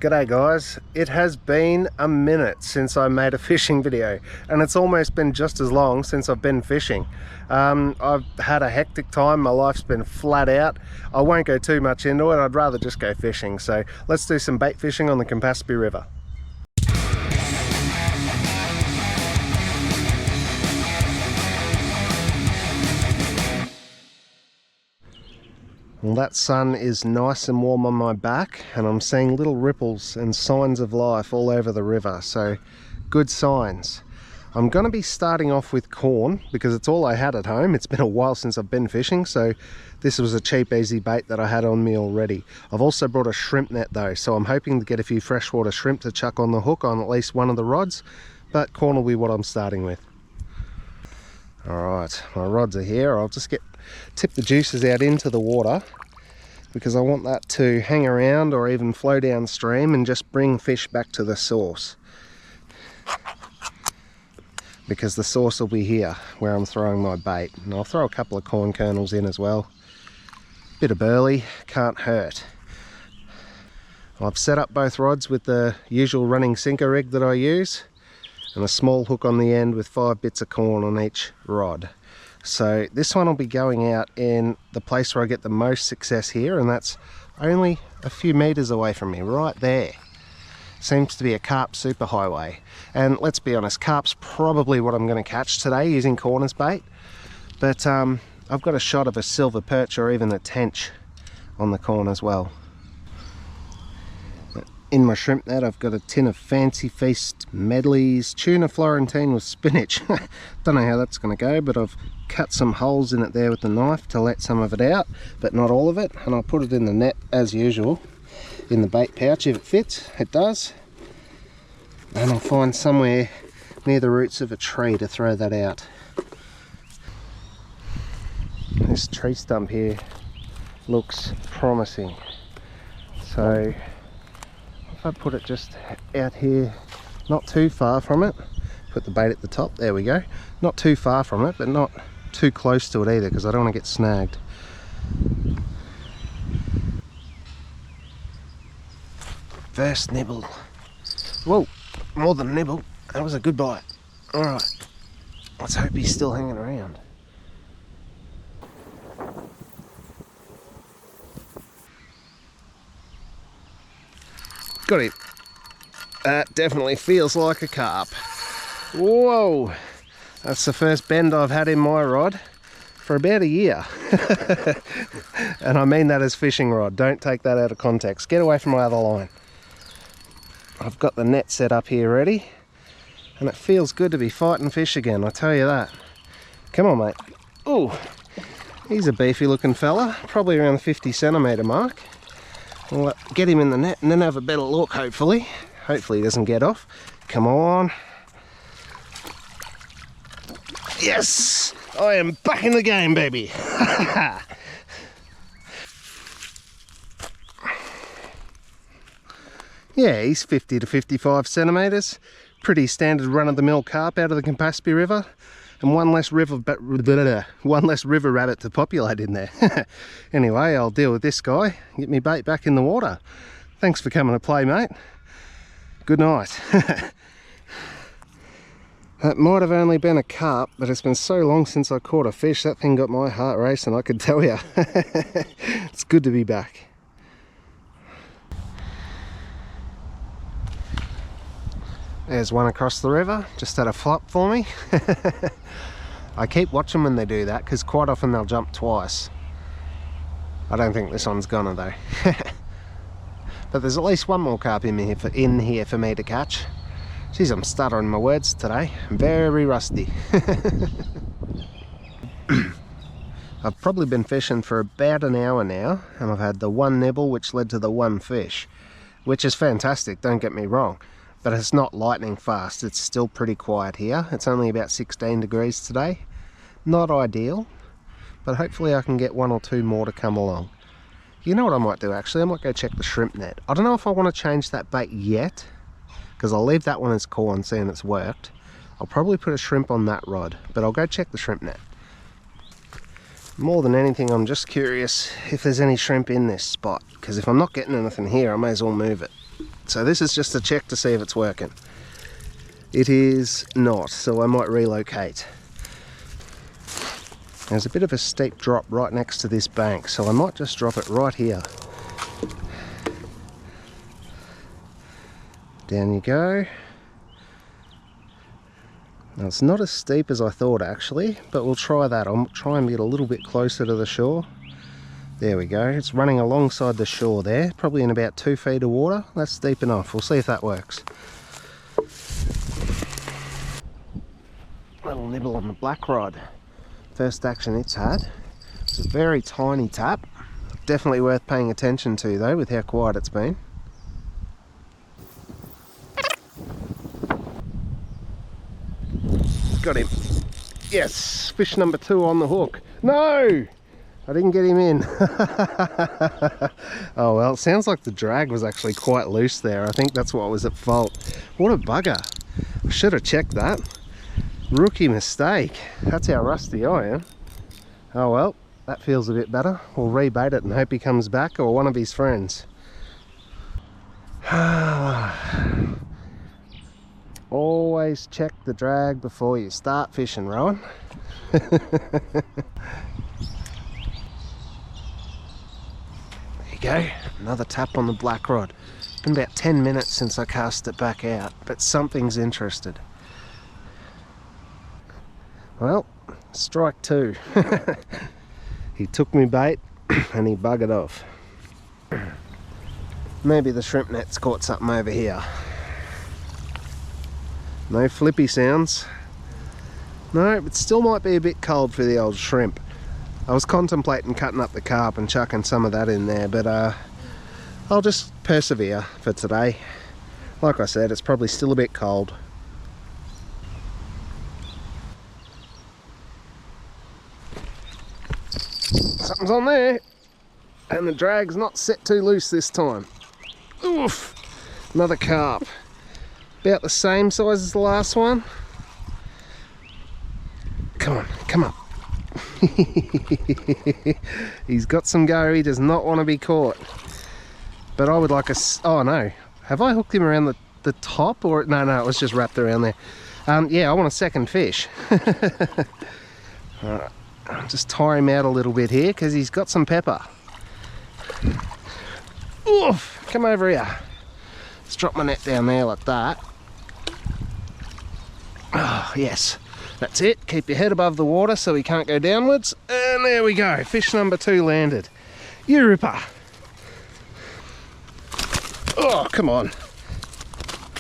G'day guys, it has been a minute since I made a fishing video and it's almost been just as long since I've been fishing. I've had a hectic time, my life's been flat out. I won't go too much into it, I'd rather just go fishing. So let's do some bait fishing on the Campaspe River. Well, that sun is nice and warm on my back and I'm seeing little ripples and signs of life all over the river, so good signs. I'm going to be starting off with corn because it's all I had at home. It's been a while since I've been fishing, so this was a cheap easy bait that I had on me already. I've also brought a shrimp net though, so I'm hoping to get a few freshwater shrimp to chuck on the hook on at least one of the rods, but corn will be what I'm starting with. Alright, my rods are here. I'll just tip the juices out into the water because I want that to hang around or even flow downstream and just bring fish back to the source, because the source will be here where I'm throwing my bait. And I'll throw a couple of corn kernels in as well. Bit of burley, can't hurt. I've set up both rods with the usual running sinker rig that I use and a small hook on the end with 5 bits of corn on each rod. So this one will be going out in the place where I get the most success here, and that's only a few meters away from me, right there. Seems to be a carp superhighway. And let's be honest, carp's probably what I'm going to catch today using corn as bait. But I've got a shot of a silver perch or even a tench on the corn as well. In my shrimp net I've got a tin of Fancy Feast medleys, tuna Florentine with spinach. Don't know how that's going to go, but I've cut some holes in it there with the knife to let some of it out, but not all of it, and I'll put it in the net as usual, in the bait pouch if it fits. It does. And I'll find somewhere near the roots of a tree to throw that out. This tree stump here looks promising, so if I put it just out here, not too far from it, put the bait at the top, there we go, not too far from it but not too close to it either because I don't want to get snagged. First nibble. Whoa, more than a nibble, that was a good bite. Alright, let's hope he's still hanging around. Got it. That definitely feels like a carp. Whoa, that's the first bend I've had in my rod for about a year. And I mean that as fishing rod, don't take that out of context. Get away from my other line. I've got the net set up here ready and it feels good to be fighting fish again, I tell you that. Come on mate. Oh, he's a beefy looking fella, probably around the 50 centimetre mark. We'll get him in the net and then have a better look, hopefully. Hopefully he doesn't get off. Come on. Yes! I am back in the game, baby. Yeah, he's 50 to 55 centimetres. Pretty standard run-of-the-mill carp out of the Campaspe River. And one less river rabbit to populate in there. Anyway, I'll deal with this guy, get me bait back in the water. Thanks for coming to play, mate. Good night. That might have only been a carp, but it's been so long since I caught a fish, that thing got my heart racing, I could tell you. It's good to be back. There's one across the river, just had a flop for me. I keep watching when they do that because quite often they'll jump twice. I don't think this one's gonna though. But there's at least one more carp in here for me to catch. Jeez, I'm stuttering my words today. I'm very rusty. I've probably been fishing for about an hour now and I've had the one nibble which led to the one fish, which is fantastic, don't get me wrong. But it's not lightning fast, it's still pretty quiet here. It's only about 16 degrees today. Not ideal, but hopefully I can get one or two more to come along. You know what I might do actually? I might go check the shrimp net. I don't know if I want to change that bait yet, because I'll leave that one as corn, seeing it's worked. I'll probably put a shrimp on that rod, but I'll go check the shrimp net. More than anything, I'm just curious if there's any shrimp in this spot, because if I'm not getting anything here, I may as well move it. So this is just a check to see if it's working. It is not, so I might relocate. There's a bit of a steep drop right next to this bank, so I might just drop it right here. Down you go. Now it's not as steep as I thought actually, but we'll try that. I'll try and get a little bit closer to the shore. There we go. It's running alongside the shore there, probably in about 2 feet of water. That's deep enough. We'll see if that works. Little nibble on the black rod. First action it's had. It's a very tiny tap. Definitely worth paying attention to though, with how quiet it's been. Got him. Yes, fish number 2 on the hook. No! I didn't get him in. Oh well, it sounds like the drag was actually quite loose there. I think that's what was at fault. What a bugger. I should have checked that. Rookie mistake. That's how rusty I am. Oh well, that feels a bit better. We'll rebait it and hope he comes back or one of his friends. Always check the drag before you start fishing, Rowan. Go, another tap on the black rod. It's been about 10 minutes since I cast it back out, but something's interested. Well, strike 2. He took me bait and he buggered off. Maybe the shrimp net's caught something over here. No flippy sounds. No, but still might be a bit cold for the old shrimp. I was contemplating cutting up the carp and chucking some of that in there, but I'll just persevere for today. Like I said, it's probably still a bit cold. Something's on there, and the drag's not set too loose this time. Oof! Another carp. About the same size as the last one. Come on, come up. He's got some go, he does not want to be caught. But I would like a... oh no, have I hooked him around the top or... no, it was just wrapped around there. Yeah, I want a second fish. Alright, I'll just tire him out a little bit here because he's got some pepper. Oof, come over here. Let's drop my net down there like that. Oh, yes. That's it, keep your head above the water so he can't go downwards. And there we go, fish number 2 landed. You ripper. Oh, come on.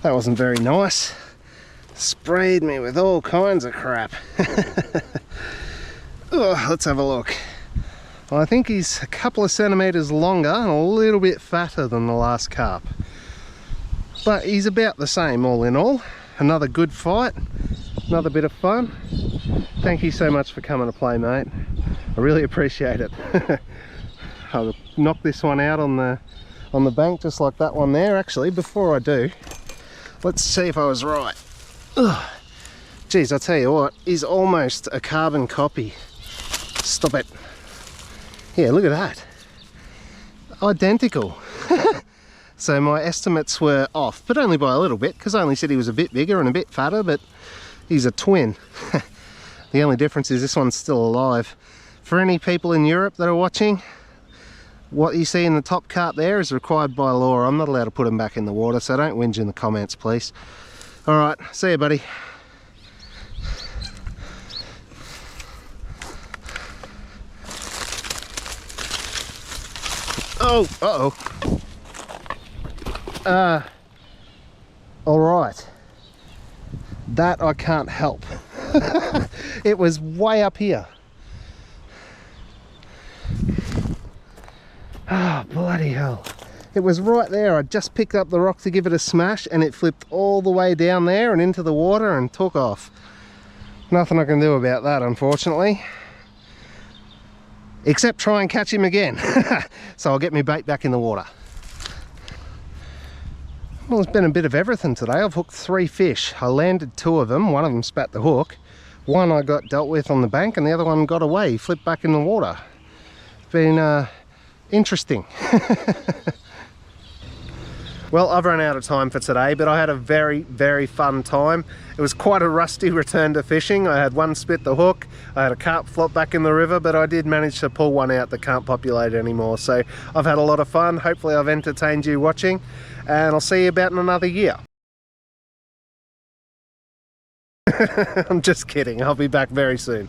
That wasn't very nice. Sprayed me with all kinds of crap. Oh, let's have a look. Well, I think he's a couple of centimetres longer and a little bit fatter than the last carp. But he's about the same all in all. Another good fight. Another bit of fun. Thank you so much for coming to play, mate. I really appreciate it. I'll knock this one out on the bank just like that one there. Actually, before I do, let's see if I was right. Ugh. Geez, I'll tell you what, he's almost a carbon copy. Stop it. Yeah, look at that. Identical. So my estimates were off, but only by a little bit, because I only said he was a bit bigger and a bit fatter, but he's a twin. The only difference is this one's still alive. For any people in Europe that are watching, what you see in the top carp there is required by law. I'm not allowed to put them back in the water, so don't whinge in the comments, please. Alright, see you, buddy. Oh, uh-oh. Alright. That I can't help. It was way up here. Ah, oh, bloody hell. It was right there. I just picked up the rock to give it a smash and it flipped all the way down there and into the water and took off. Nothing I can do about that, unfortunately. Except try and catch him again. So I'll get my bait back in the water. Well, it's been a bit of everything today. I've hooked 3 fish. I landed 2 of them. One of them spat the hook. One I got dealt with on the bank and the other one got away. He flipped back in the water. It's been interesting. Well, I've run out of time for today, but I had a very, very fun time. It was quite a rusty return to fishing. I had one spit the hook, I had a carp flop back in the river, but I did manage to pull one out that can't populate anymore. So I've had a lot of fun. Hopefully I've entertained you watching, and I'll see you about in another year. I'm just kidding. I'll be back very soon.